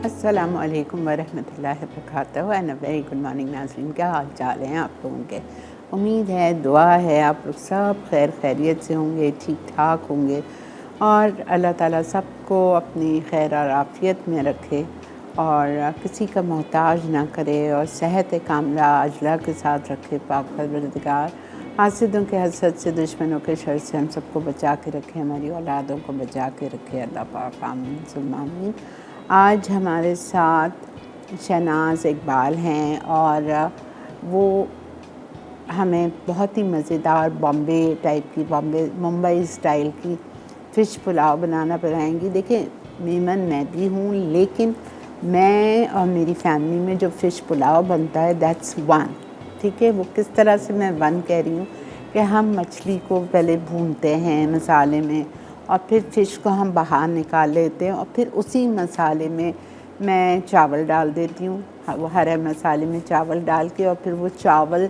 अस्सलामु अलैकुम वरहमतुल्लाहि वबरकातुहू and a very good morning नाज़रीन। क्या हाल चाल हैं आप लोगों के? उम्मीद है, दुआ है आप लोग सब खैर खैरियत से होंगे, ठीक ठाक होंगे और अल्लाह ताला सबको अपनी खैर और आफ़ियत में रखे और किसी का मोहताज ना करे और सेहत कामिला अजला के साथ रखे। पाक परवरदिगार हासिदों के हसद से, दुश्मनों के शर से हम सबको बचा के रखे, हमारी औलादों को बचा के रखे। अल्लाह पाक आमीन सुम्मा आमीन। आज हमारे साथ शहनाज इकबाल हैं और वो हमें बहुत ही मज़ेदार बॉम्बे टाइप की, मुंबई स्टाइल की फ़िश पुलाव बनाना बनाएंगी। देखिए, मेमन मैं भी हूँ, लेकिन मैं और मेरी फैमिली में जो फ़िश पुलाव बनता है दैट्स वन। ठीक है, वो किस तरह से मैं वन कह रही हूँ कि हम मछली को पहले भूनते हैं मसाले में और फिर फ़िश को हम बाहर निकाल लेते हैं और फिर उसी मसाले में मैं चावल डाल देती हूँ। वो हरे मसाले में चावल डाल के और फिर वो चावल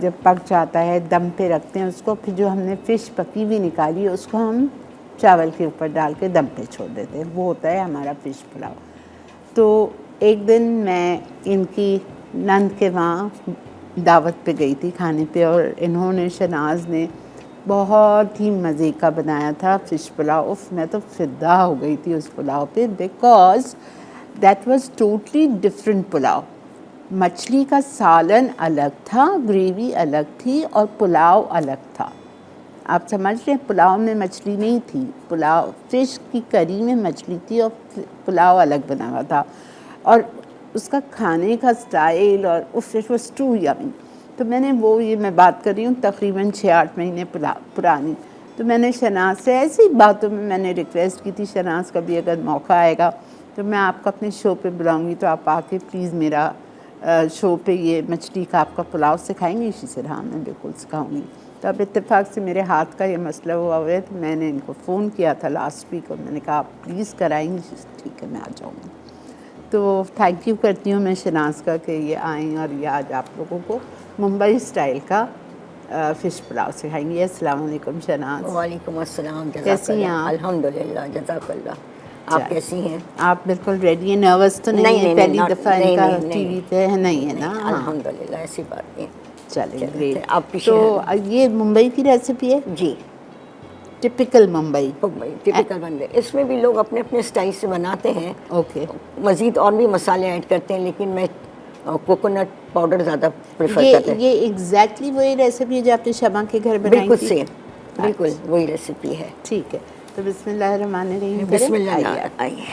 जब पक जाता है दम पे रखते हैं उसको। फिर जो हमने फ़िश पकी हुई निकाली है उसको हम चावल के ऊपर डाल के दम पे छोड़ देते हैं। वो होता है हमारा फ़िश पुलाव। तो एक दिन मैं इनकी नंद के वहाँ दावत पे गई थी खाने पे और इन्होंने, शहनाज ने बहुत ही मज़े का बनाया था फ़िश पुलाव। उफ़, मैं तो फ़िदा हो गई थी उस पुलाव पे, because that was totally different pulao. मछली का सालन अलग था, ग्रेवी अलग थी और पुलाव अलग था। आप समझ रहे हैं, पुलाव में मछली नहीं थी, पुलाव फ़िश की करी में मछली थी और पुलाव अलग बना हुआ था। और उसका खाने का स्टाइल और उस फिश वाज़ टू यम्मी। तो मैंने मैं बात कर रही हूँ तकरीबन 6-8 महीने पुरानी। तो मैंने शहनाज से ऐसी बातों में मैंने रिक्वेस्ट की थी, शहनाज कभी अगर मौका आएगा तो मैं आपको अपने शो पे बुलाऊंगी तो आप आके प्लीज़ मेरा शो पे ये मछली का आपका पुलाव सिखाएंगी। इसी से हाँ, मैं बिल्कुल सिखाऊंगी। तो अब इत्तेफाक से मेरे हाथ का ये मसला हुआ है तो मैंने इनको फ़ोन किया था लास्ट वीक और मैंने कहा आप प्लीज़ कराएंगी। ठीक है, मैं आ जाऊँगी। तो थैंक यू करती हूँ मैं शहनाज का कि ये आएँ और ये आज आप लोगों को मुंबई स्टाइल का फ़िश पुलाव सिखाएंगी। अस्सलाम वालेकुम शहनाज। वालेकुम अस्सलाम। कैसी हैं जज़ाकल्लाह। आप? अल्हम्दुलिल्लाह, जज़ाकल्लाह। आप चल, कैसी हैं? आप बिल्कुल रेडी हैं? नर्वस तो नहीं है? पहली दफ़ा नहीं इनका नहीं नहीं टीवी पे है, नहीं है ना? नहीं, हाँ, अल्हम्दुलिल्लाह, ऐसी बात नहीं। चलें, चलिए, ग्रेट। आप पीछे तो हैं। ये मुंबई की रेसिपी है, जी, टिपिकल मुंबई। टिपिकल बन गए। इसमें भी लोग अपने अपने स्टाइल से बनाते हैं, ओके। मज़ीद और भी मसाले ऐड करते हैं, लेकिन मैं कोकोनट पाउडर ज़्यादा प्रेफर करते हैं। ये एग्जैक्टली वही रेसिपी है जो आपने शमा के घर बनाई बिल्कुल थी? सेम, बिल्कुल अच्छा, वही रेसिपी है। ठीक है। तो बिस्मिल्लाहिर्रहमानिर्रहीम करें, आइए बिस्मिल्लाह, आप। आइए।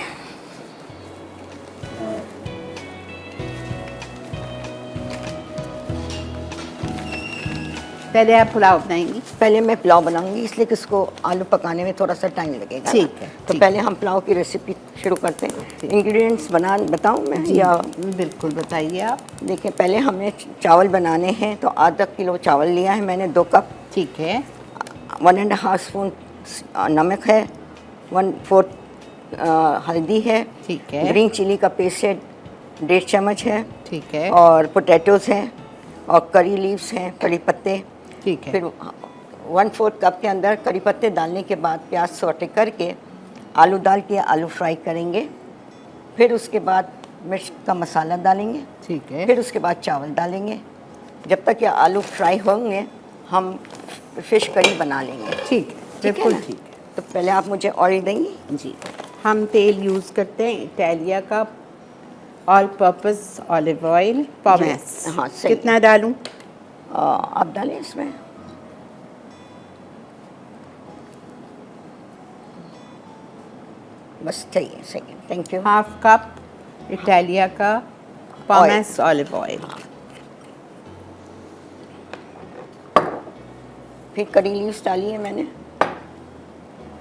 पहले आप पुलाव बनाएंगी? पहले मैं पुलाव बनाऊंगी, इसलिए कि इसको आलू पकाने में थोड़ा सा टाइम लगेगा ना। ठीक है, तो ठीक पहले है, हम पुलाव की रेसिपी शुरू करते हैं। ठीक। इंग्रेडिएंट्स बताऊं मैं जी, या? बिल्कुल बताइए आप। देखिए, पहले हमें चावल बनाने हैं, तो आधा किलो चावल लिया है मैंने, 2 कप। ठीक है, 1.5 स्पून नमक है, 1/4 हल्दी है, ठीक है, ग्रीन चिली का पेस्ट है 1.5 चम्मच है, ठीक है, और पोटैटोज़ हैं और करी लीव्स हैं, करी पत्ते। ठीक है, फिर 1/4 कप के अंदर करी पत्ते डालने के बाद प्याज सौटे करके आलू डाल के आलू फ्राई करेंगे। फिर उसके बाद मिर्च का मसाला डालेंगे। ठीक है, फिर उसके बाद चावल डालेंगे। जब तक ये आलू फ्राई होंगे हम फिश करी बना लेंगे। ठीक है, ठीक है बिल्कुल ना? ठीक है। तो पहले आप मुझे ऑयल देंगी? जी, हम तेल यूज़ करते हैं इटालिया का ऑल पर्पस ऑलिव ऑयल, जी, पॉमेस। हाँ सही कितना है। डालूं? आप डालें इसमें। बस सही है, सही है, thank you. Half cup Italia का पॉमेस ऑलिव ऑयल। फिर करी लीव्स डाली है मैंने।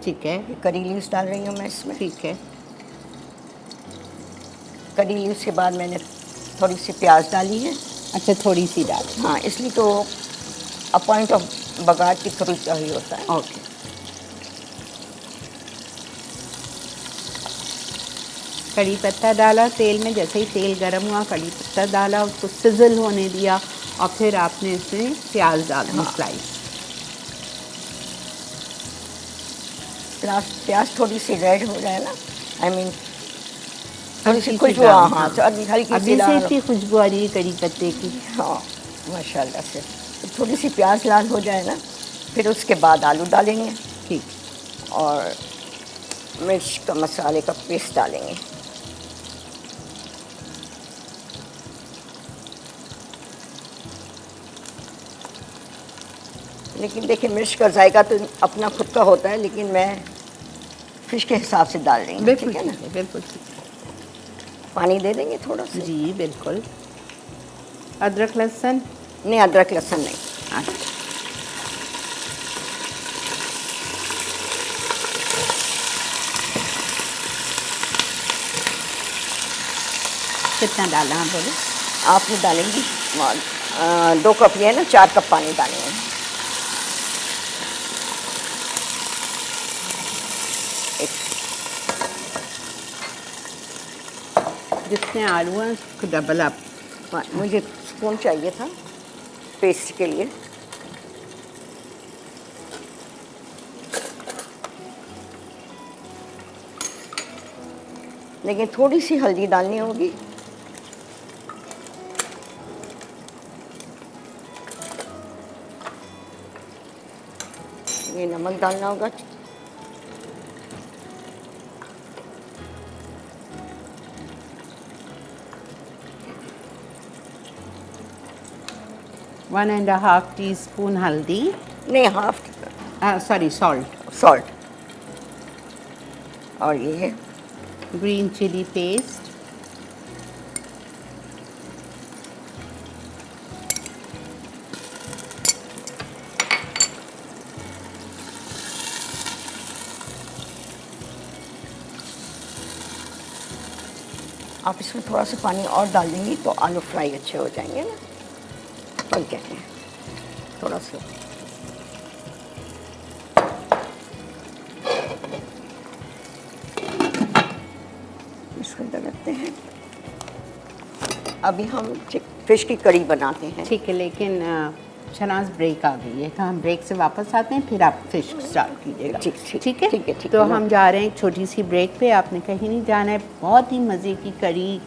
ठीक है, करी लीव्स डाल रही हूँ मैं इसमें। ठीक है, करी लीव्स के बाद मैंने थोड़ी सी प्याज डाली है। अच्छा, थोड़ी सी डाल। हाँ, इसलिए तो अ पॉइंट ऑफ बघार की थोड़ी चाहिए होता है। ओके, कड़ी पत्ता डाला तेल में। जैसे ही तेल गर्म हुआ कड़ी पत्ता डाला, उसको सिजल होने दिया और फिर आपने इसमें प्याज डाल दी स्लाइस। प्याज थोड़ी सी रेड हो जाए ना, आई मीन थोड़ी सी हल्की खुशबू, ब्राउन, हाँ, हल्की सी अभी से लाल। इसकी खुशबू आ रही है करी पत्ते की। हाँ, माशाल्लाह से। थोड़ी सी प्याज लाल हो जाए ना, फिर उसके बाद आलू डालेंगे ठीक। और मिर्च का मसाले का पेस्ट डालेंगे। लेकिन देखिए, मिर्च का जायका तो अपना खुद का होता है, लेकिन मैं फिश के हिसाब से डाल रही हूँ, बिल्कुल ठीक है ना। ठीक है, बिल्कुल ठीक पानी दे देंगे थोड़ा है सा। जी, बिल्कुल। अदरक लहसुन? नहीं, अदरक लहसुन नहीं। अच्छा, कितना डालना है बोलो? आपने डालेंगी 2 कप, ये है ना, 4 कप पानी डालेंगे। जितने आलू हैं उसको डबल अप। मुझे स्पून चाहिए था पेस्ट के लिए। लेकिन थोड़ी सी हल्दी डालनी होगी। ये नमक डालना होगा। One and half tea spoon हल्दी, नहीं, हाफ सॉरी सॉल्ट। सॉल्ट। और ये ग्रीन चिली पेस्ट, आप इसमें थोड़ा सा पानी और डाल देंगी तो आलू फ्राई अच्छे हो जाएंगे ना। वही कहते हैं, थोड़ा सा। इसको अंदर रखते हैं। अभी हम फिश की कड़ी बनाते हैं। ठीक है। लेकिन शनाज ब्रेक आ गई है, तो हम ब्रेक से वापस आते हैं, फिर आप फिश स्टार्ट कीजिएगा। ठीक है ठीक है। तो हम जा रहे हैं एक छोटी सी ब्रेक पे, आपने कहीं नहीं जाना है। बहुत ही मज़े की करी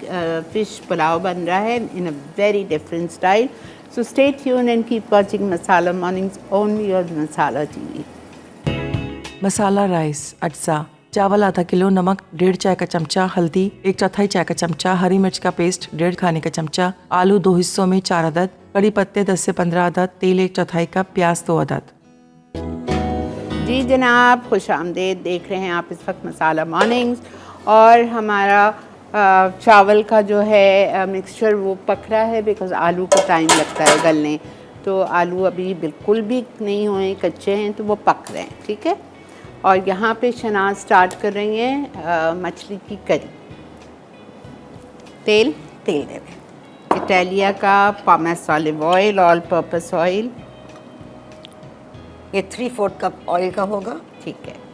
फिश पुलाव बन रहा है in a very different style. So stay tuned and keep watching Masala mornings only on Masala TV. Masala rice अज्जा, चावल आधा किलो, नमक 1.5 चाय का चमचा, हल्दी 1/4 चाय का चमचा, हरी मिर्च का पेस्ट 1.5 खाने का चमचा, आलू 2 हिस्सों में 4 अदद, कड़ी पत्ते 10 से 15 अदद, तेल 1/4 कप, प्याज 2 अदद। जी जनाब, खुश आमदेद। देख रहे हैं आप इस वक्त मसाला मॉर्निंग्स, और हमारा चावल का जो है मिक्सचर वो पक रहा है, बिकॉज़ आलू को टाइम लगता है गलने। तो आलू अभी बिल्कुल भी नहीं हुए, कच्चे हैं, तो वो पक रहे हैं। ठीक है। और यहाँ पे शनाज स्टार्ट कर रही हैं मछली की करी। तेल तेल दे दें। इटालिया का pomace olive oil, all purpose oil. ये 3/4 कप ऑयल का होगा। ठीक है।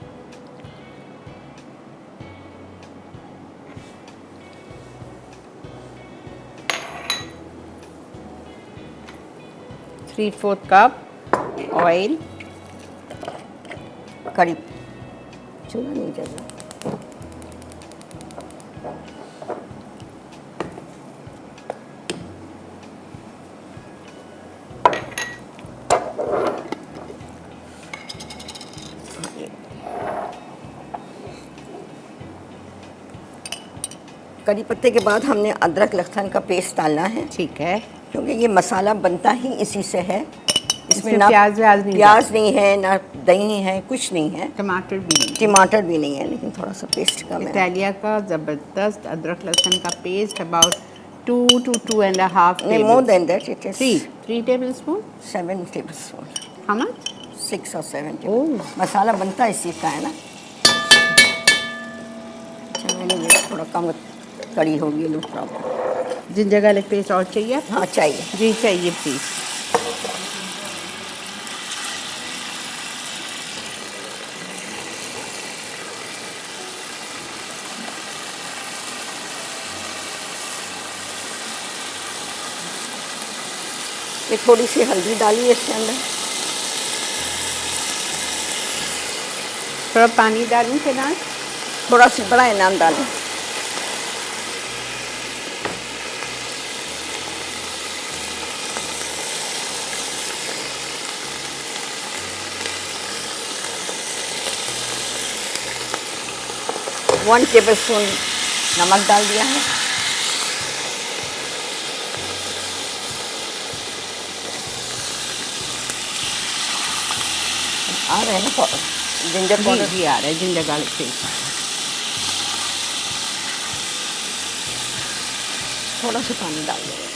Three fourth cup oil. कड़ी चूल्हा नहीं जल रहा। कड़ी पत्ते के बाद हमने अदरक लहसुन का पेस्ट डालना है, ठीक है। क्योंकि ये मसाला बनता ही इसी से है। इसमें प्याज नहीं है, ना दही है, कुछ नहीं है, टमाटर भी नहीं, टमाटर भी नहीं है, लेकिन थोड़ा सा पेस्ट कम है। इटालिया का ज़बरदस्त अदरक लहसुन का पेस्ट, अबाउट 2 to 2.5 नहीं, more than that, it is 3 tablespoon. 7 tablespoon. How much? 6 और 7 ओह। मसाला बनता इसी का है ना। अच्छा, मैंने थोड़ा कम कड़ी होगी, नो प्रॉब्लम। जिन जगह गार्लिक पेस्ट और चाहिए? हाँ, चाहिए जी चाहिए, प्लीज़। ये थोड़ी सी हल्दी डाली है इसके अंदर। थोड़ा पानी डालूं के साथ? थोड़ा सी बड़ा इनाम डालें। 1 टेबलस्पून नमक डाल दिया है। आ रहा है ना जिंजर जी पाउडर? जी आ रहा है, जिंजर गार्लिक पेस्ट। थोड़ा सा पानी डाल देंगे।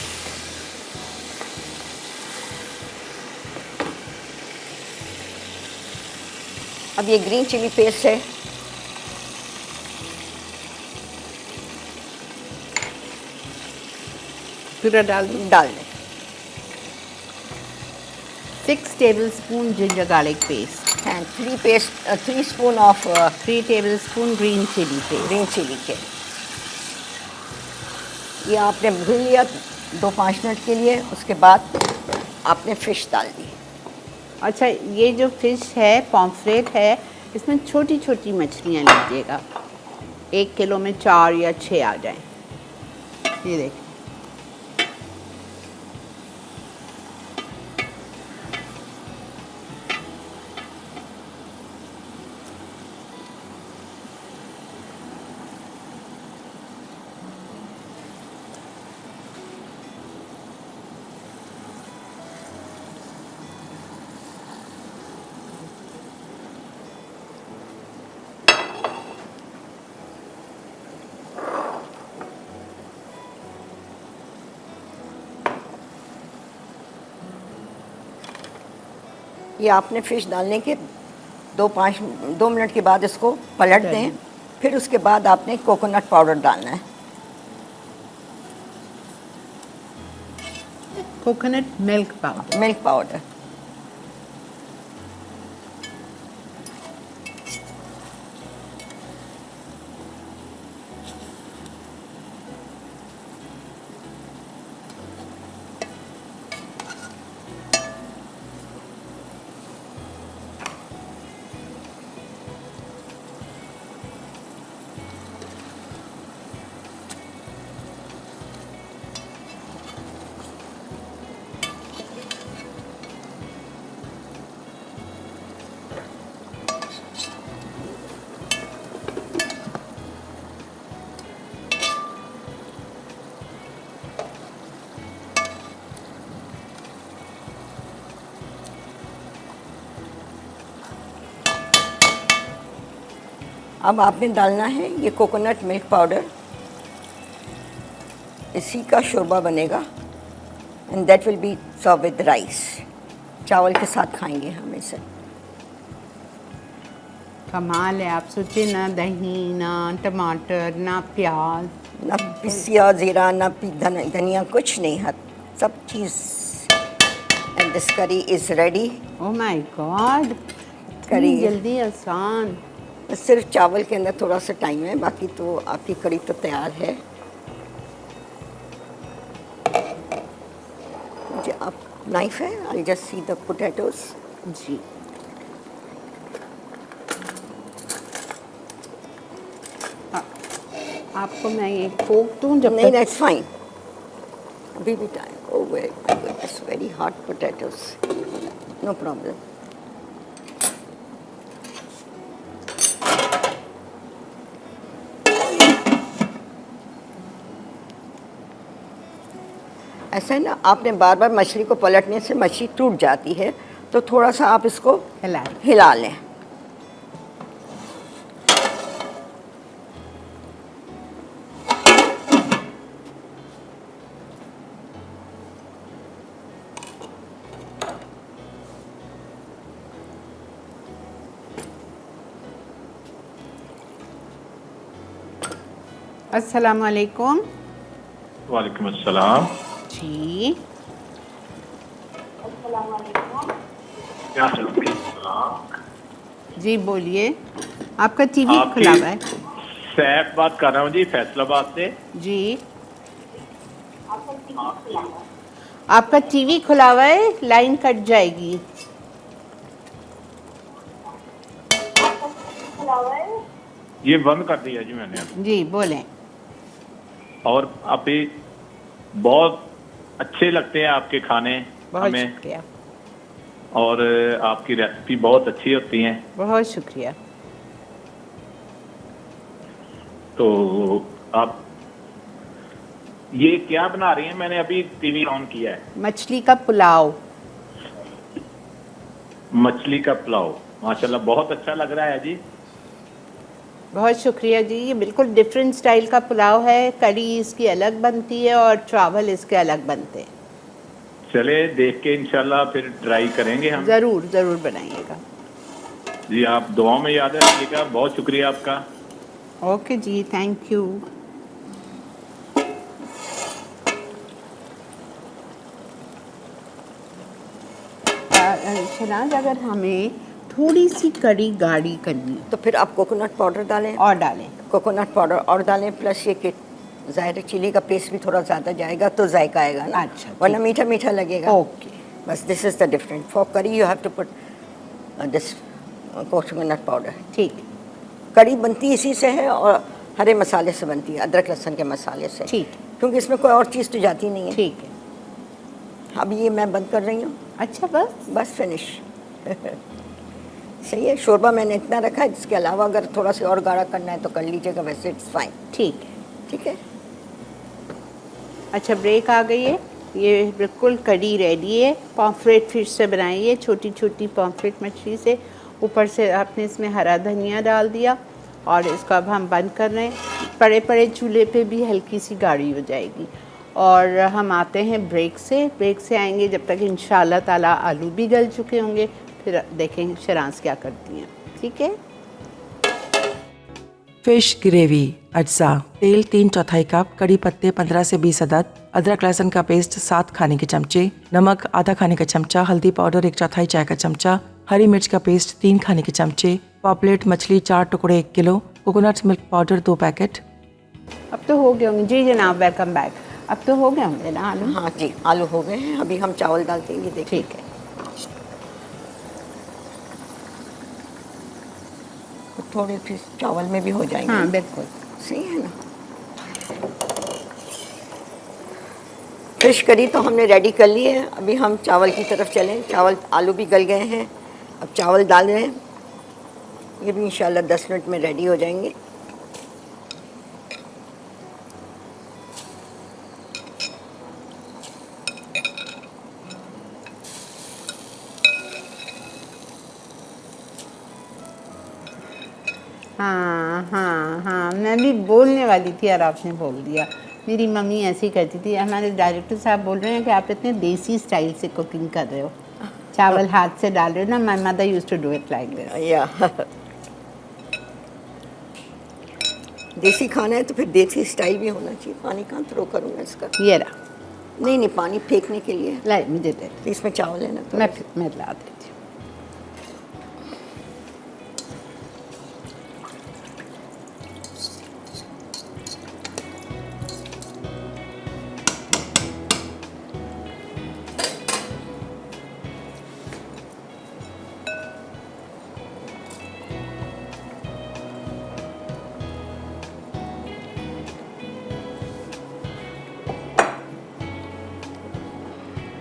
अब ये ग्रीन चिली पेस्ट है, पूरा डाल दूँ। डाल दें। 6 tablespoon ginger garlic paste, and 3 spoon of 3 tablespoon green chilli paste. Green chilli के। ये आपने भून लिया 2-5 मिनट के लिए। उसके बाद आपने फ़िश डाल दी। अच्छा, ये जो फ़िश है, पॉम्फ्रेट है, इसमें छोटी छोटी मछलियाँ लीजिएगा। 1 किलो में 4 या 6 आ जाएं। ये देखिए, ये आपने फ़िश डालने के 2 मिनट के बाद इसको पलट दें। फिर उसके बाद आपने कोकोनट पाउडर डालना है। Coconut milk powder. Milk powder. अब आपने डालना है ये कोकोनट मिल्क पाउडर। इसी का शोरबा बनेगा and that will be serve with rice. चावल के साथ खाएंगे हम इसे। कमाल है। आप सोचिए, ना दही, ना टमाटर, ना प्याज, ना पिसिया ज़ीरा, ना धनिया, कुछ नहीं है, सब चीज़। एंड दिस करी is ready. Oh my God, करी इतनी जल्दी आसान। सिर्फ चावल के अंदर थोड़ा सा टाइम है, बाकी तो आपकी कड़ी तो तैयार है। मुझे आप नाइफ है? I just see the potatoes. जी, आपको मैं ये फोक दूँ जब नहीं, तक? That's fine. अभी भी time. Oh very goodness, very hot potatoes. No problem. ऐसा है ना, आपने बार बार मछली को पलटने से मछली टूट जाती है, तो थोड़ा सा आप इसको हिला लें। अस्सलाम वालेकुम। वालेकुम अस्सलाम। जी, क्या चल जी बोलिए। आपका टीवी आपकी खुला हुआ है? सैफ बात कर रहा हूँ जी, फैसलाबाद से। जी, आपका टीवी खुला हुआ है, लाइन कट जाएगी। ये बंद कर दिया जी मैंने। जी बोलें। और अभी बहुत अच्छे लगते हैं आपके खाने बहुत हमें, शुक्रिया, और आपकी रेसिपी बहुत अच्छी होती हैं। बहुत शुक्रिया। तो आप ये क्या बना रही हैं? मैंने अभी टीवी ऑन किया है। मछली का पुलाव। मछली का पुलाव, माशाल्लाह बहुत अच्छा लग रहा है जी। बहुत शुक्रिया जी। ये बिल्कुल डिफरेंट स्टाइल का पुलाव है। कड़ी इसकी अलग बनती है और चावल इसके अलग बनते हैं। चले देख के इंशाल्लाह फिर ट्राई करेंगे हम। ज़रूर ज़रूर बनाइएगा जी, आप दुआओं में याद रखिएगा। बहुत शुक्रिया आपका। ओके जी, थैंक यू। शनाज, अगर हमें थोड़ी सी कड़ी गाढ़ी करनी है तो फिर आप कोकोनट पाउडर डालें, और डालें। कोकोनट पाउडर और डालें, प्लस ये कि ज़ाहिर चिली का पेस्ट भी थोड़ा ज़्यादा जाएगा तो जायका आएगा ना। अच्छा, ठीक। वरना मीठा मीठा लगेगा। ओके। बस this is the different. For curry you have to put this coconut powder. ठीक कड़ी बनती इसी से है और हरे मसाले से बनती है, अदरक लहसुन के मसाले से। ठीक क्योंकि इसमें कोई और चीज़ तो जाती नहीं है। ठीक है। अब ये मैं बंद कर रही हूँ। अच्छा, बस फिनिश। सही है। शोरबा मैंने इतना रखा है, इसके अलावा अगर थोड़ा सा और गाढ़ा करना है तो कर लीजिएगा, वैसे इट्स फाइन। ठीक है। ठीक है। अच्छा, ब्रेक आ गई है। ये बिल्कुल कड़ी रेडी है। पॉम्फ्रेट फिश से बनाई है, छोटी छोटी पॉम्फ्रेट मछली से। ऊपर से आपने इसमें हरा धनिया डाल दिया और इसको अब हम बंद कर रहे हैं। पड़े पड़े चूल्हे पे भी हल्की सी गाढ़ी हो जाएगी। और हम आते हैं ब्रेक से आएंगे जब तक इंशाल्लाह ताला आलू भी गल चुके होंगे। फिर देखेंगे शराज क्या करती हैं। ठीक है। फिश ग्रेवी अज्जा, तेल 3/4 कप, कड़ी पत्ते 15 से 20 अदद, अदरक लहसुन का पेस्ट 7 खाने के चमचे, नमक आधा खाने का चमचा, हल्दी पाउडर 1/4 चाय का चमचा, हरी मिर्च का पेस्ट 3 खाने के चमचे, पॉपलेट मछली 4 टुकड़े 1 kilo, coconut milk powder 2 packet. अब तो हो गए होंगे। जी जनाब, वेलकम बैक। अब तो हो गए होंगे ना आलू? हाँ जी, आलू हो गए हैं। अभी हम चावल डालते हैं, ये देखिए। ठीक है। थोड़े फिर चावल में भी हो जाएंगे। हाँ बिल्कुल सही है ना। फिश करी तो हमने रेडी कर ली है। अभी हम चावल की तरफ चलें। चावल, आलू भी गल गए हैं। अब चावल डाल रहे हैं। ये भी इंशाल्लाह 10 मिनट में रेडी हो जाएंगे। हाँ, मैं भी बोलने वाली थी और आपने बोल दिया। मेरी मम्मी ऐसी करती थी। हमारे डायरेक्टर साहब बोल रहे हैं कि आप इतने देसी स्टाइल से कुकिंग कर रहे हो, चावल हाथ से डाल रहे हो ना। My mother used to do it like this. या देसी खाना है तो फिर देसी स्टाइल भी होना चाहिए। पानी कहाँ थ्रो करूँगा इसका? ये रहा। नहीं, पानी फेंकने के लिए। लाई मुझे दे। तो इसमें चावल है ना, तो मैं ला देती हूँ।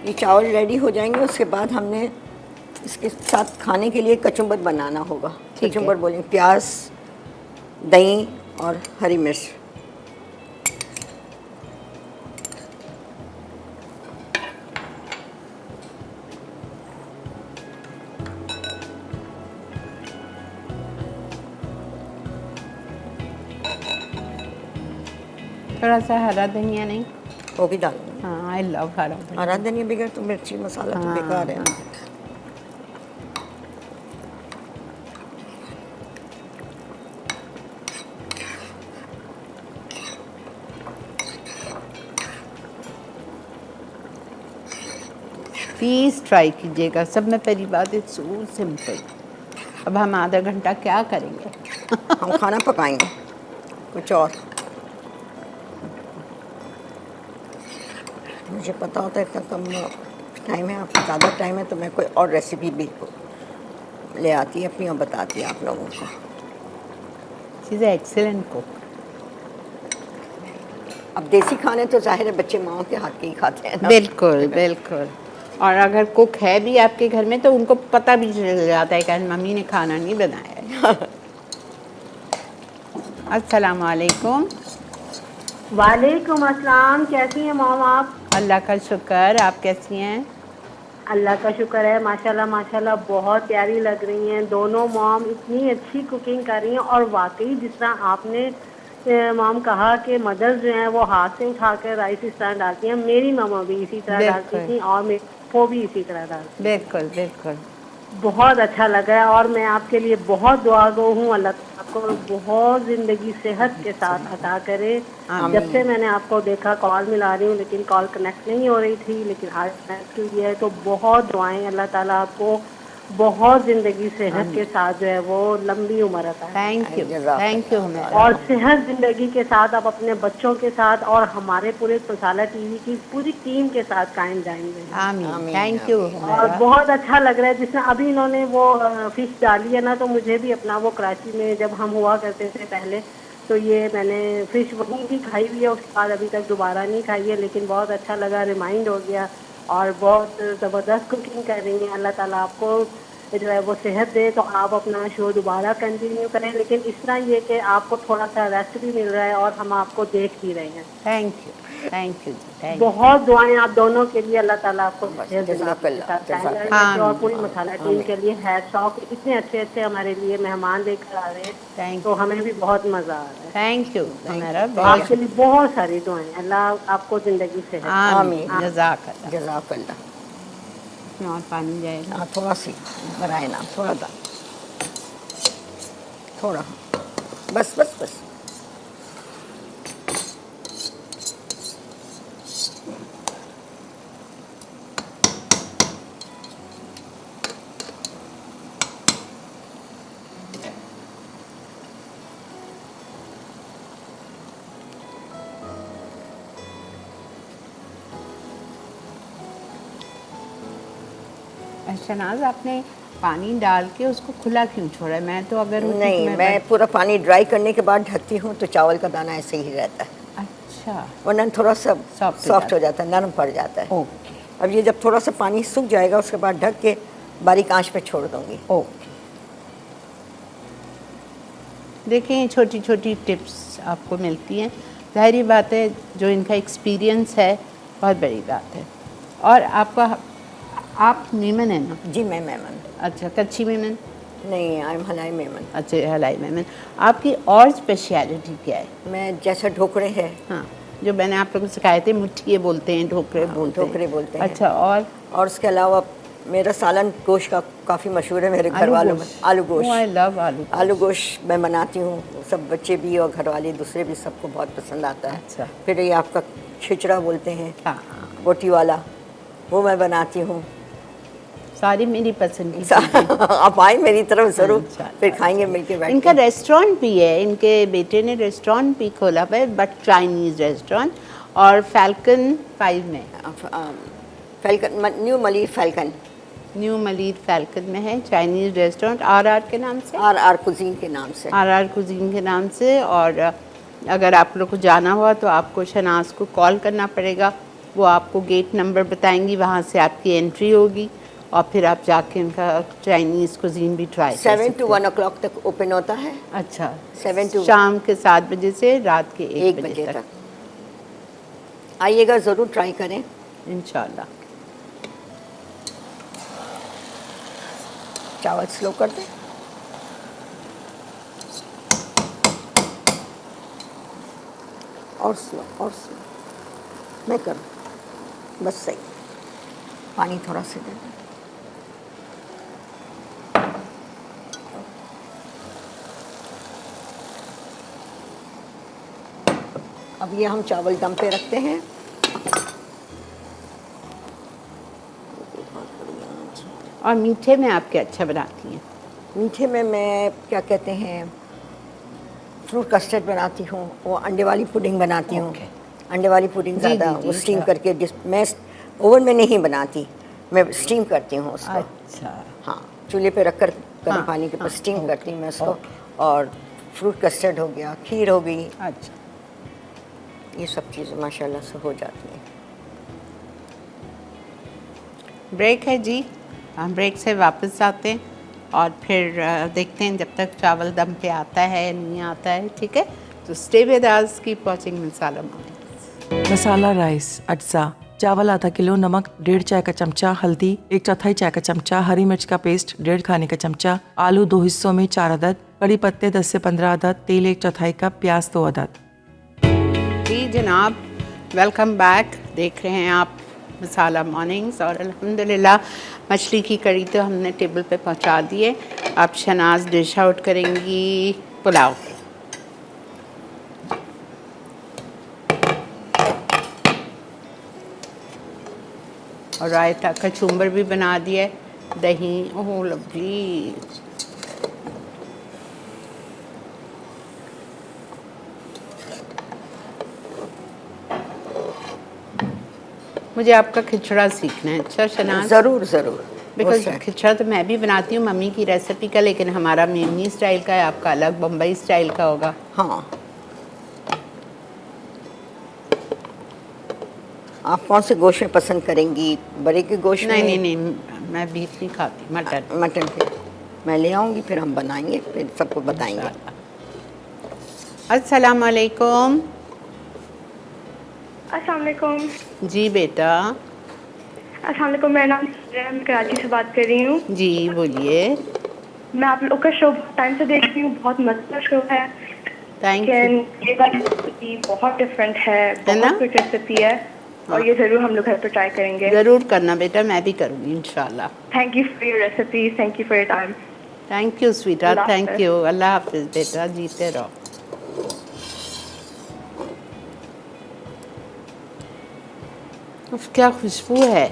ये चावल रेडी हो जाएंगे। उसके बाद हमने इसके साथ खाने के लिए कचुम्बर बनाना होगा। कचुम्बर बोलेंगे, प्याज, दही और हरी मिर्च। थोड़ा सा हरा धनिया नहीं? वो भी डालना। हाँ, आई लव हरा धनिया। हरा धनिया बगैर तो मिर्ची मसाला तो बेकार है। प्लीज़ ट्राई कीजिएगा। सब में पहली बात है, सो सिंपल। अब हम आधा घंटा क्या करेंगे? हम खाना पकाएंगे कुछ और। मुझे पता होता है इतना कम टाइम है, आपका ज़्यादा टाइम है, तो मैं कोई और रेसिपी भी ले आती है अपनी और बताती है आप लोगों को। She is excellent cook. अब देसी खाने तो जाहिर है बच्चे माओ के हाथ के ही खाते हैं ना। बिल्कुल बिल्कुल। और अगर कुक है भी आपके घर में तो उनको पता भी चल जाता है कि आज मम्मी ने खाना नहीं बनाया है। अस्सलाम वालेकुम। वालेकुम अस्सलाम। कैसी हैं मॉम आप? अल्लाह का शुक्र, आप कैसी हैं? अल्लाह का शुक्र है, माशाल्लाह माशाल्लाह बहुत प्यारी लग रही हैं दोनों मॉम, इतनी अच्छी कुकिंग कर रही हैं। और वाकई जिस तरह आपने मॉम कहा कि मदर्स जो हैं वो हाथ से उठा कर राइस इस तरह डालती हैं, मेरी मामा भी इसी तरह डालती बिल्कुल थी और मेरी वो भी इसी तरह डालती थी। बिल्कुल बिल्कुल। बहुत अच्छा लगा है और मैं आपके लिए बहुत दुआ गो हूँ। अल्लाह ताला आपको बहुत ज़िंदगी सेहत के साथ अता करे। जब से मैंने आपको देखा कॉल मिला रही हूँ लेकिन कॉल कनेक्ट नहीं हो रही थी, लेकिन आज कनेक्ट हुई है तो बहुत दुआएं। अल्लाह ताला आपको बहुत ज़िंदगी सेहत के साथ जो है वो लंबी उम्र अता करे। थैंक यू मेरा। और सेहत ज़िंदगी के साथ आप अपने बच्चों के साथ और हमारे पूरे मसाला टीवी की पूरी टीम के साथ कायम जाएंगे। आमीन। थैंक यू और मेरा। बहुत अच्छा लग रहा है जिसमें अभी इन्होंने वो फिश डाली है ना, तो मुझे भी अपना वो कराची में जब हम हुआ करते थे पहले, तो ये मैंने फिश वहीं भी खाई हुई है, उसके बाद अभी तक दोबारा नहीं खाई है, लेकिन बहुत अच्छा लगा, रिमाइंड हो गया। और बहुत ज़बरदस्त कुकिंग कर रही हैं। अल्लाह ताला आपको जो है वो सेहत दे तो आप अपना शो दोबारा कंटिन्यू करें, लेकिन इस तरह ये कि आपको थोड़ा सा रेस्ट भी मिल रहा है और हम आपको देख भी रहे हैं। थैंक यू जी, थैंक यू। बहुत दुआएं आप दोनों के लिए। अल्लाह ताला आपको सेहत जज़ाकल्लाह, के साथ आमीन। और पूरी मसाला टीम के लिए हैट्स ऑफ। इतने अच्छे अच्छे हमारे लिए मेहमान लेकर आ रहे हैं, थैंक तो हमें भी बहुत मज़ा आ रहा है। थैंक यू मेरा। आपके लिए बहुत सारी दुआएं। अल्लाह आपको ज़िंदगी सेहत। आमीन। जज़ाकल्लाह। जज़ाकल्लाह। इसमें और पानी जाएगा। हाँ थोड़ा सी बनाए ना, थोड़ा दा, थोड़ा, बस बस बस। शनाज, आपने पानी डाल के उसको खुला क्यों छोड़ा है? मैं तो अगर होती तो नहीं, मैं पूरा पानी ड्राई करने के बाद ढकती हूँ तो चावल का दाना ऐसे ही रहता है, अच्छा वरना थोड़ा सा Soft सॉफ्ट हो जाता है, नरम पड़ जाता है। ओके अब ये जब थोड़ा सा पानी सूख जाएगा उसके बाद ढक के बारीक आंच पे छोड़ दूंगी। ओके। देखिए छोटी छोटी टिप्स आपको मिलती हैं, ज़ाहिरी बात है जो इनका एक्सपीरियंस है बहुत बड़ी बात है। और आपका आप मेमन है ना? जी मैं मेमन। अच्छा, कच्ची मेमन? नहीं, आई एम हलाई मेमन। अच्छा, हलाई मेमन। आपकी और स्पेशलिटी क्या है? मैं जैसा ढोकरे है, हाँ, जो मैंने आप लोगों को सिखाए थे, मुठिए बोलते हैं, ढोकरे बोलते हैं। ढोकरे बोलते हैं। अच्छा, और उसके अलावा मेरा सालन गोश्त का काफ़ी मशहूर है मेरे घर वालों में। आलू गोश्त। आई लव आलू। आलू गोश्त मैं बनाती हूँ, सब बच्चे भी और घर वाले दूसरे भी सबको बहुत पसंद आता है। अच्छा। फिर ये आपका खिचड़ा बोलते हैं, हाँ, बोटी वाला, वो मैं बनाती हूँ। सारी मेरी पसंद की। आप आए मेरी तरफ ज़रूर, अच्छा, फिर खाएंगे मिलके बैठ इनका के। रेस्टोरेंट भी है, इनके बेटे ने रेस्टोरेंट भी खोला हुआ है, बट चाइनीज़ रेस्टोरेंट, और फैल्कन 5 में। Falcon, new Malir falcon, new Malir falcon में है चाइनीज़ रेस्टोरेंट, आर के नाम से, आर कुजीन के नाम से। आर कुजीन के नाम से। और अगर आप लोग को जाना हुआ तो आपको शनाज को कॉल करना पड़ेगा, वो आपको गेट नंबर बताएंगी, वहाँ से आपकी एंट्री होगी और फिर आप जाके उनका चाइनीज़ कुजीन भी ट्राई कर सकते 7 to 1 o'clock तक ओपन होता है। अच्छा, 7 to शाम के 7 बजे से रात के 1 बजे तक। आइएगा, ज़रूर ट्राई करें इंशाल्लाह। चावल स्लो कर दें। और स्लो, और स्लो मैं करूँ, बस सही। पानी थोड़ा सा दे दें। अब ये हम चावल दम पे रखते हैं। और मीठे में आप क्या अच्छा बनाती हैं? मीठे में मैं क्या कहते हैं, फ्रूट कस्टर्ड बनाती हूँ, वो अंडे वाली पुडिंग बनाती हूँ। अंडे वाली पुडिंग जी, ज़्यादा जी, जी, वो स्टीम अच्छा। करके, मैं ओवन में नहीं बनाती, मैं स्टीम करती हूँ उसको। अच्छा, हाँ, चूल्हे पे रख कर गर्म हाँ, पानी के ऊपर हाँ, स्टीम ओके, करती हूँ मैं उसको। ओके। और फ्रूट कस्टर्ड हो गया, खीर हो गई, अच्छा। ये सब चीज़ें माशाल्लाह से हो जाती हैं। ब्रेक है जी, हम ब्रेक से वापस आते हैं और फिर देखते हैं जब तक चावल दम पे आता है नहीं आता है, ठीक है। तो stay with us, keep watching Masala mornings. Masala rice अटसा, चावल आधा किलो, नमक 1.5 चाय का चमचा, हल्दी 1/4 चाय का चमचा, हरी मिर्च का पेस्ट 1.5 खाने का चमचा, आलू 2 हिस्सों में 4 अदद, कड़ी पत्ते 10 से 15 अदद, तेल 1/4 कप, प्याज 2 अदद। जी जनाब, वेलकम बैक। देख रहे हैं आप मसाला मॉर्निंग्स, और अल्हम्दुलिल्लाह मछली की कड़ी तो हमने टेबल पे पहुंचा दी है। अब शनाज डिश आउट करेंगी पुलाव। और रायता कचूम्बर भी बना दिया है, दही, ओह लवली। मुझे आपका खिचड़ा सीखना है। अच्छा शनाज, ज़रूर ज़रूर। बिकॉज खिचड़ा तो मैं भी बनाती हूँ मम्मी की रेसिपी का, लेकिन हमारा मेमनी स्टाइल का है, आपका अलग बम्बई स्टाइल का होगा। हाँ, आप कौन से गोश्त में पसंद करेंगी? बड़े के गोश्त में? नहीं, मैं बीफ नहीं खाती, मटन। मटन के मैं ले आऊँगी, फिर हम बनाएंगे, फिर सबको बताएंगे। अस्सलाम वालेकुम। अस्सलाम वालेकुम। जी बेटा। अस्सलाम वालेकुम, मेरा नाम है, मैं कराची से बात कर रही हूँ। जी बोलिए। मैं आप लोग का शो टाइम से देख रही हूँ, बहुत मस्त शो है। Thank you. लेकिन ये वाली रेसिपी बहुत डिफरेंट है, है ना? बहुत क्विक रेसिपी है, और ये ज़रूर हम लोग घर पर ट्राई करेंगे। ज़रूर करना बेटा, मैं भी करूँगी इंशाल्लाह। Thank you for your recipe, thank you for your time. Thank you स्वीटा, अल्लाह थैंक हाफ़िज़। यू। अल्लाह हाफिज़ बेटा, जीते रहो। उफ, क्या खुशबू है।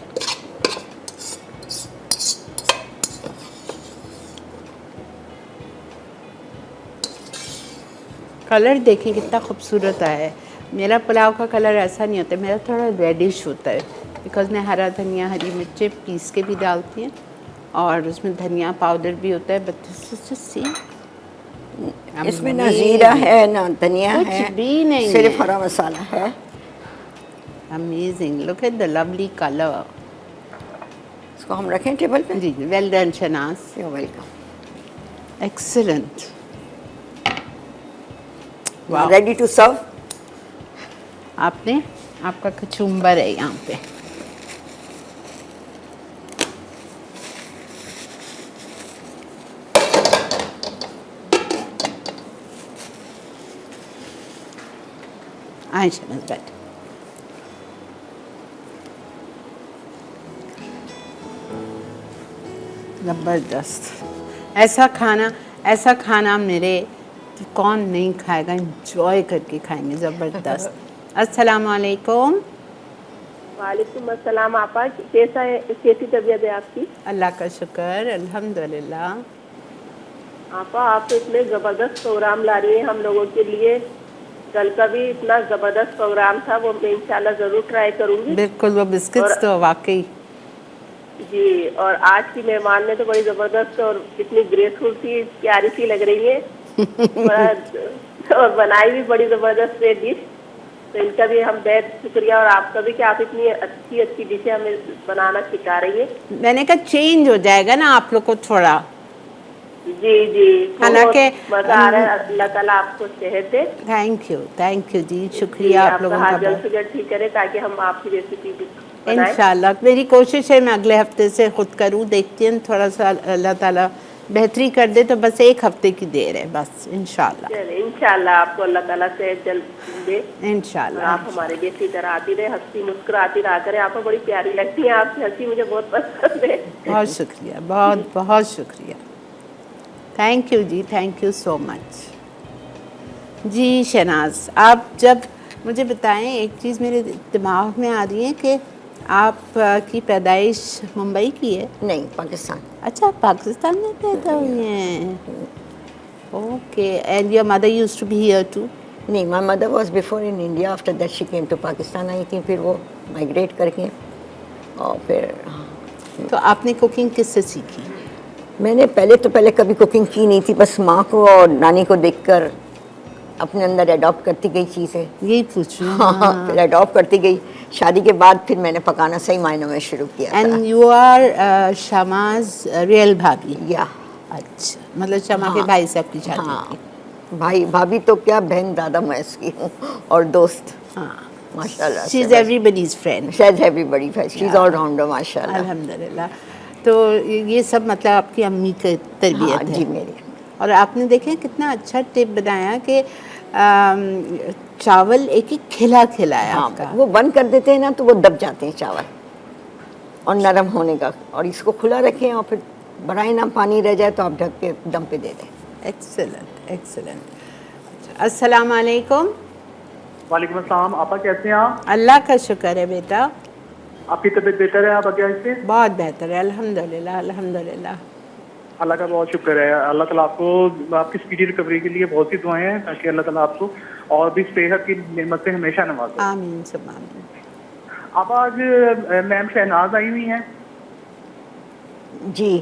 कलर देखें कितना खूबसूरत आया है। मेरा पुलाव का कलर ऐसा नहीं होता, मेरा थोड़ा रेडिश होता है, बिकॉज मैं हरा धनिया, हरी मिर्चें पीस के भी डालती हैं, और उसमें धनिया पाउडर भी होता है। बट इसमें ना जीरा है ना धनिया कुछ है, भी नहीं सिर्फ है। हरा मसाला है। Amazing, look at the lovely colour. इसको हम रखें टेबल पे? जी well done Shahnaz, you welcome. Excellent. Ready to serve. आपका कचूम्बर है यहाँ पे। आए शनाज बैठ। ज़बरदस्त। ऐसा खाना मेरे तो कौन नहीं खाएगा, इंजॉय करके खाएंगे। ज़बरदस्त। अस्सलाम वालेकुम। वालेकुम अस्सलाम। आपा कैसी तबीयत है आपकी? अल्लाह का शुक्र, अल्हम्दुलिल्लाह। आपा आप तो इतने ज़बरदस्त प्रोग्राम ला रही हैं हम लोगों के लिए। कल का भी इतना ज़बरदस्त प्रोग्राम था, वो मैं इंशाल्लाह ज़रूर ट्राई करूँगी। बिल्कुल, वो बिस्किट्स तो वाकई। जी, और आज की मेहमान ने तो बड़ी ज़बरदस्त और इतनी ग्रेसफुल सी, प्यारी सी लग रही है। और बनाई भी बड़ी ज़बरदस्त है डिश। तो इनका भी हम बेहद शुक्रिया, और आपका भी कि आप इतनी अच्छी अच्छी डिशें हमें बनाना सिखा रही हैं। मैंने कहा चेंज हो जाएगा ना आप लोग को थोड़ा। जी जी, हालांकि मज़ा आ रहा है। अल्लाह ताला आपको सेहत दे। थैंक यू जी, शुक्रिया आप लोगों का हाथ जल्द बहुत। से जल्द ठीक करे, ताकि हम आपकी रेसिपी भी बनाएं। इंशाल्लाह मेरी कोशिश है मैं अगले हफ्ते से खुद करूँ, देखती हूँ थोड़ा सा अल्लाह ताला बेहतरी कर दे, तो बस एक हफ्ते की देर है बस। इंशाल्लाह चले, इंशाल्लाह आपको अल्लाह ताला से जल्द दे। और इंशाल्लाह। आप हमारे लिए इसी तरह आती रहे, हंसी मुस्कुराती रहा करें। आप बड़ी प्यारी लगती हैं, आपकी हंसी मुझे बहुत पसंद है। बहुत शुक्रिया, बहुत बहुत शुक्रिया। थैंक यू जी, थैंक यू सो मच। जी शनाज, आप जब मुझे बताएं, एक चीज़ मेरे दिमाग में आ रही है कि आप की पैदाइश मुंबई की है? नहीं, पाकिस्तान। अच्छा, आप पाकिस्तान में पैदा हुई हैं। Okay, and your mother used to be here too? नहीं, my mother was before in India, after that she came to Pakistan. आई थी, फिर वो माइग्रेट करके, और फिर तो आपने कुकिंग किससे सीखी? मैंने पहले कभी कुकिंग की नहीं थी, बस माँ को और नानी को देखकर अपने अंदर अडॉप्ट करती गई चीज़ें। यही पूछ रही हूँ। हाँ, फिर अडॉप्ट करती गई। शादी के बाद फिर मैंने पकाना सही मायनों में शुरू किया। एंड यू आर शमाज रियल भाभी? या अच्छा, मतलब शमा के भाई साहब की शादी हाँ, की। भाई भाभी तो क्या, बहन दादा मैं इसकी हूँ, और दोस्त हाँ, माशाल्लाह शी से इज़ बस। एवरीबॉडीज़ फ्रेंड। शायद everybody she is all rounder माशाल्लाह। अल्हम्दुलिल्लाह। तो ये सब मतलब आपकी अम्मी की हाँ तरबियत है। जी मेरी। और आपने देखें कितना अच्छा टिप बनाया कि चावल एक एक खिला खिलाया हाँ आपका। वो बंद कर देते हैं ना तो वो दब जाते हैं चावल, और नरम होने का, और इसको खुला रखें और फिर बढ़ाई ना पानी रह जाए तो आप ढक के दम पे दे दें। Excellent excellent. अस्सलाम वालेकुम। वालेकुम अस्सलाम। आपा कैसे हैं आप? अल्लाह का शुक्र है बेटा, आपकी तबीयत बेहतर है? आप क्या इससे? बहुत बेहतर है अल्हम्दुलिल्लाह अल्हम्दुलिल्लाह। अल्लाह का बहुत शुक्र है। अल्लाह ताला आपको आपकी स्पीडी रिकवरी के लिए बहुत सी दुआएं हैं, ताकि अल्लाह ताला आपको और भी सेहत की नेमत से हमेशा नवाजे। आमीन सुम्मा आमीन। आप आज मैम शहनाज आई हुई हैं। जी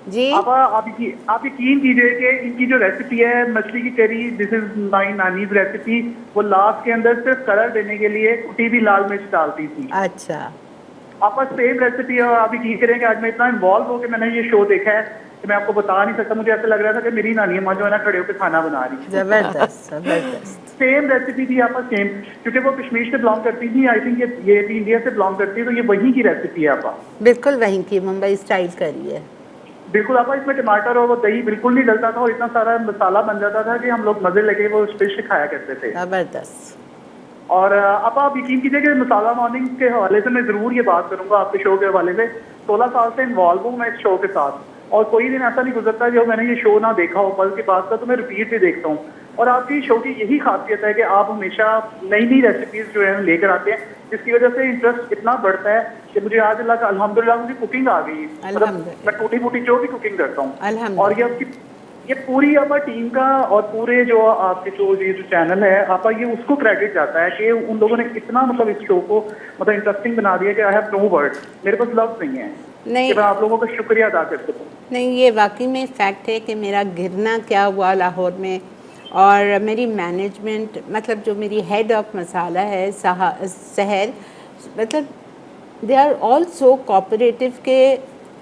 जी आप यकीन कीजिए कि इनकी जो रेसिपी है मछली की करी, this is my nannies recipe, वो लास्ट के अंदर सिर्फ कलर देने के लिए कुटी हुई लाल मिर्च डालती थी। अच्छा आपका सेम रेसिपी है, और आप यकीन करें कि आज मैं इतना इन्वॉल्व हो कि मैंने ये शो देखा है कि मैं आपको बता नहीं सकता। मुझे ऐसा लग रहा था कि मेरी नानी अम्मा जो है ना खड़े होकर खाना बना रही है। ज़बरदस्त ज़बरदस्त। सेम रेसिपी थी आपका, सेम, क्योंकि वो कश्मीर से बिलोंग करती थी। आई थिंक ये भी इंडिया से बिलोंग करती है, तो ये वहीं की रेसिपी है आपका। बिल्कुल वहीं की मुंबई स्टाइल करी है। बिल्कुल आपका, इसमें टमाटर और वो दही बिल्कुल नहीं डलता था, और इतना सारा मसाला बन जाता था कि हम लोग मजे लगे वो फिश खाया करते थे। ज़बरदस्त। और आप यकीन कीजिए कि मसाला मॉर्निंग के हवाले से मैं ज़रूर ये बात करूंगा आपके शो के हवाले से। 16 साल से इन्वॉल्व हूँ मैं इस शो के साथ, और कोई दिन ऐसा नहीं गुजरता जो मैंने ये शो ना देखा हो। पल के बाद का तो मैं रिपीट भी देखता हूँ। और आपकी शो की यही खासियत है कि आप हमेशा नई नई रेसिपीज जो है लेकर आते हैं, जिसकी वजह से इंटरेस्ट इतना बढ़ता है कि मुझे आज अल्लाह का अल्हम्दुलिल्लाह मुझे कुकिंग आ गई। मतलब मैं टूटी फूटी जो भी कुकिंग करता हूँ। और ये आपकी ये पूरी आपका टीम का और पूरे जो आपके ये जो चैनल है आपका, ये उसको क्रेडिट जाता है कि उन लोगों ने इतना मतलब इस शो को मतलब इंटरेस्टिंग बना दिया कि आई हैव नो वर्ड, मेरे पास लफ्ज़ नहीं है नहीं कि मैं आप लोगों का शुक्रिया अदा कर सकूँ। नहीं, ये वाकई में फैक्ट है कि मेरा गिरना क्या हुआ लाहौर में, और मेरी मैनेजमेंट मतलब जो मेरी हेड ऑफ मसाला है सहर, मतलब they are all so cooperative के,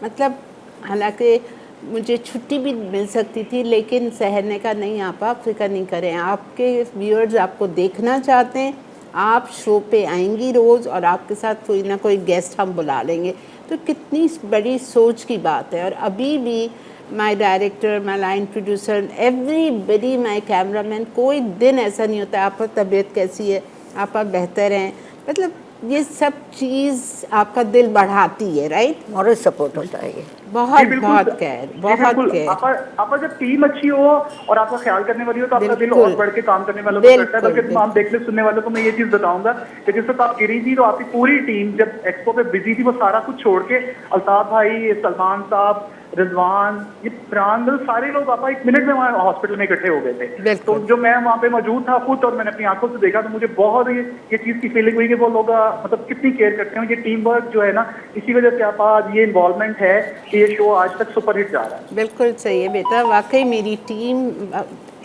मतलब हालांकि मुझे छुट्टी भी मिल सकती थी, लेकिन सहर ने कहा नहीं आप फिक्र नहीं करें, आपके व्यूअर्स आपको देखना चाहते हैं, आप शो पे आएंगी रोज़ और आपके साथ कोई ना कोई गेस्ट हम बुला लेंगे। तो कितनी बड़ी सोच की बात है। और अभी भी my director, my line producer, everybody, my cameraman, कोई दिन ऐसा नहीं होता आपका तबीयत कैसी है, आप बेहतर हैं, मतलब ये सब चीज़ आपका दिल बढ़ाती है, राइट? मॉरल सपोर्ट होता है ये। बहुत बिल्कुल, बहुत केयर, बहुत बिल्कुल। केयर। आपका जब टीम अच्छी हो और आपका ख्याल करने वाली हो तो आपका दिल बिल्कुल। और बढ़ के काम करने वालों को करता है। बिल्कुल, बल्कि तमाम देखने सुनने वालों को मैं ये चीज बताऊंगा कि जिस वक्त आप गिरी थी तो आपकी पूरी टीम जब एक्सपो पे बिजी थी, वो सारा कुछ छोड़ के अल्ताफ भाई, सलमान साहब, रिजवान, ये प्राण, सारे लोग आपका 1 मिनट में वहाँ हॉस्पिटल में इकट्ठे हो गए थे। बिल्कुल। तो जो मैं वहाँ पे मौजूद था खुद और मैंने अपनी आंखों से देखा, तो मुझे बहुत ये चीज़ की फीलिंग हुई कि वो लोग मतलब कितनी केयर करते हैं। ये टीम वर्क जो है ना, इसी वजह से आप आज ये इन्वॉल्वमेंट है कि ये शो आज तक सुपरहिट जा रहा है। बिल्कुल सही है बेटा, वाकई मेरी टीम,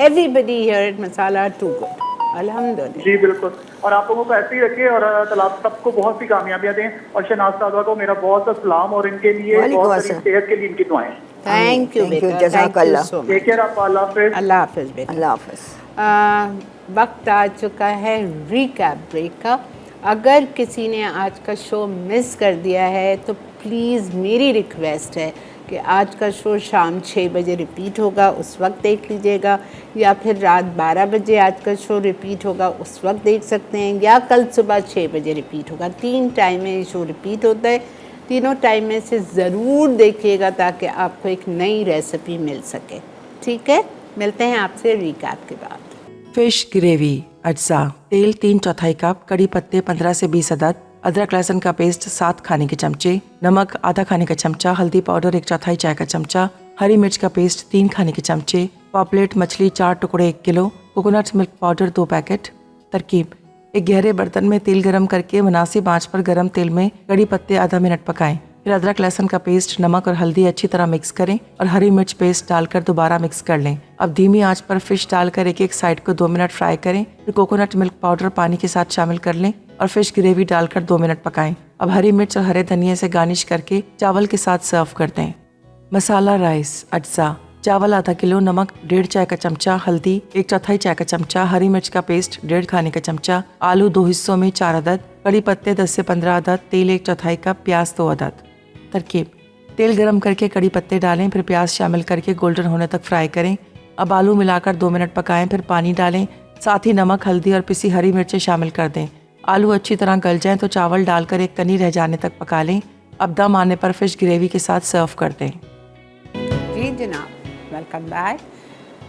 everybody here at Masala too good, अल्हम्दुलिल्लाह। जी बिल्कुल। और आप लोगों को ऐसे ही रखे, और तलाब सबको बहुत सी कामयाबियां दें। और शहनाज साहबा को मेरा बहुत सा सलाम, और इनके लिए वालेकुम बहुत सारी अस्सलाम। सेहत के लिए इनकी दुआएं। थैंक यू Thank you, बेटा, थैंक यू जज़ाकल्लाह। So take much. केयर आप, अल्लाह हाफिज। अल्लाह हाफिज़ बेटा। अल्लाह हाफ़िज़। वक्त आ चुका है रिकैप ब्रेक का। अगर किसी ने आज का शो मिस कर दिया है तो प्लीज़ मेरी रिक्वेस्ट है कि आज का शो शाम 6 बजे रिपीट होगा, उस वक्त देख लीजिएगा, या फिर रात 12 बजे आज का शो रिपीट होगा, उस वक्त देख सकते हैं, या कल सुबह 6 बजे रिपीट होगा। 3 टाइम में ये शो रिपीट होता है। तीनों टाइम में से ज़रूर देखिएगा ताकि आपको एक नई रेसिपी मिल सके। ठीक है, मिलते हैं आपसे रिकैप के बाद। फिश ग्रेवी अज्जा, तेल 3/4 कप, कड़ी पत्ते 15 से 20 अदद, अदरक लहसुन का पेस्ट 7 खाने के चमचे, नमक आधा खाने का चमचा, हल्दी पाउडर 1/4 चाय का चमचा, हरी मिर्च का पेस्ट 3 खाने के चमचे, पॉपलेट मछली 4 टुकड़े 1 kilo, coconut milk powder 2 packet. तरकीब: एक गहरे बर्तन में तेल गरम करके मुनासिब आंच पर गरम तेल में कड़ी पत्ते आधा मिनट पकाएं। फिर अदरक लहसुन का पेस्ट, नमक और हल्दी अच्छी तरह मिक्स करें और हरी मिर्च पेस्ट डालकर दोबारा मिक्स कर लें। अब धीमी आंच पर फिश डालकर एक साइड को 2 मिनट फ्राई करें। फिर कोकोनट मिल्क पाउडर पानी के साथ शामिल कर लें और फिश ग्रेवी डालकर 2 मिनट पकाएं। अब हरी मिर्च और हरे धनिया से गार्निश करके चावल के साथ सर्व कर दें। मसाला राइस अज्जा, चावल आधा किलो, नमक 1.5 चाय का चमचा, हल्दी 1/4 चाय का चमचा, हरी मिर्च का पेस्ट 1.5 खाने का चमचा, आलू 2 हिस्सों में 4 अदद, कड़ी पत्ते 10 से 15 अदद, तेल 1/4 कप, प्याज 2 अदद। तरकीब: तेल गरम करके कड़ी पत्ते डालें, फिर प्याज शामिल करके गोल्डन होने तक फ्राई करें। अब आलू मिलाकर 2 मिनट पकाएं, फिर पानी डालें, साथ ही नमक, हल्दी और पिसी हरी मिर्चें शामिल कर दें। आलू अच्छी तरह गल जाएं तो चावल डालकर एक कनी रह जाने तक पका लें। अब दम आने पर फिश ग्रेवी के साथ सर्व कर दें। जी जनाब, वेलकम बैक।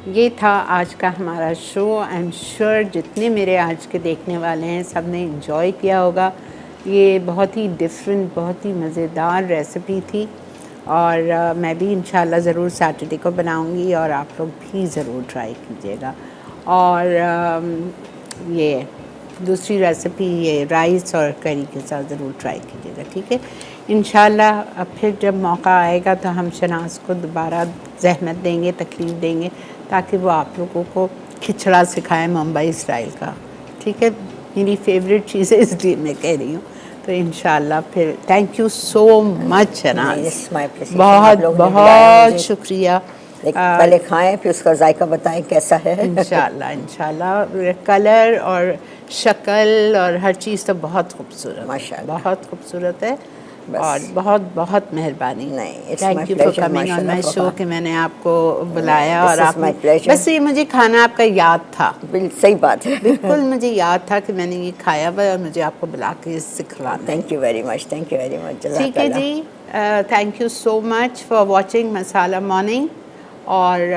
ये था आज का हमारा शो। आई एम श्योर जितने मेरे आज के देखने वाले हैं सब ने इंजॉय किया होगा। ये बहुत ही डिफरेंट, बहुत ही मज़ेदार रेसिपी थी और मैं भी इंशाल्लाह ज़रूर सैटरडे को बनाऊंगी और आप लोग भी ज़रूर ट्राई कीजिएगा। और ये दूसरी रेसिपी ये राइस और करी के साथ ज़रूर ट्राई कीजिएगा, ठीक है। इंशाल्लाह अब फिर जब मौका आएगा तो हम शनाज़ को दोबारा ज़हमत देंगे, तकलीफ़ देंगे ताकि वो आप लोगों को खिचड़ा सिखाए मुंबई स्टाइल का, ठीक है। मेरी फेवरेट चीज़ है इसलिए मैं कह रही हूँ। तो इंशाल्लाह फिर थैंक यू सो मच शनाज़, बहुत बहुत शुक्रिया। पहले खाएं फिर उसका जायका बताएं कैसा है। इंशाल्लाह इंशाल्लाह। कलर और शक्ल और हर चीज़ तो बहुत खूबसूरत, माशाल्लाह, बहुत खूबसूरत है और बहुत बहुत मेहरबानी। Thank you for coming on my show कि मैंने आपको बुलाया और आप बस ये मुझे खाना आपका याद था। बिल्कुल सही बात है। बिल्कुल मुझे याद था कि मैंने ये खाया हुआ और मुझे आपको बुला के सिखलाना। Thank you very much, thank you very much. ठीक है जी, thank you so much for watching Masala Morning. और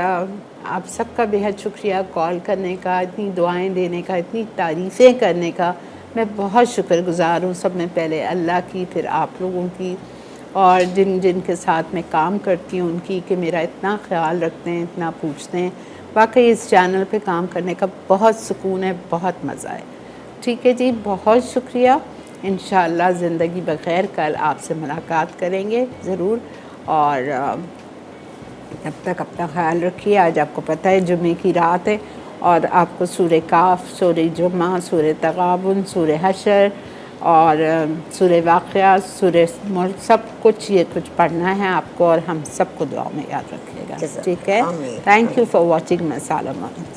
आप सबका बेहद शुक्रिया कॉल करने का, इतनी दुआएं देने का, इतनी तारीफ़ें करने का। मैं बहुत शुक्रगुज़ार हूँ सब में पहले अल्लाह की, फिर आप लोगों की और जिनके साथ मैं काम करती हूँ उनकी, कि मेरा इतना ख्याल रखते हैं, इतना पूछते हैं। वाकई इस चैनल पे काम करने का बहुत सुकून है, बहुत मज़ा है। ठीक है जी, बहुत शुक्रिया। इंशाअल्लाह ज़िंदगी बख़ैर कल आपसे मुलाकात करेंगे ज़रूर। और तब तक अपना ख्याल रखिए। आज आपको पता है जुम्मे की रात है और आपको सूरह काफ, सूरह जुम्मा, सूरह तगाबुन, सूरह हशर और सूरह वाक़िया, सूरह मुल्क, सब कुछ ये कुछ पढ़ना है आपको और हम सबको दुआ में याद रखिएगा, ठीक है। Thank you for watching Masala Morning.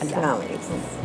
अल्लाह हाफ़िज़।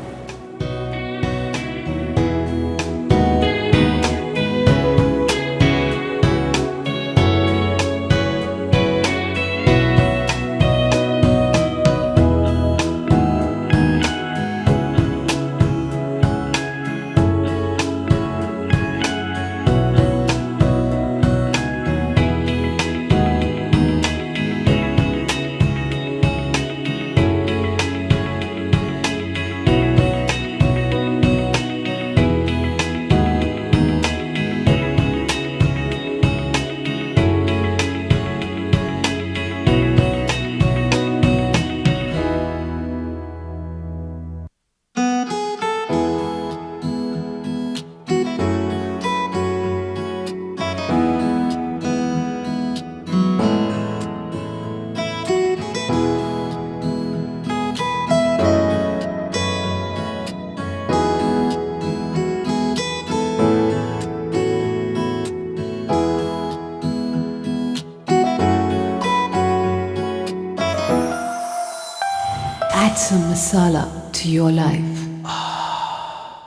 Add some masala to your life.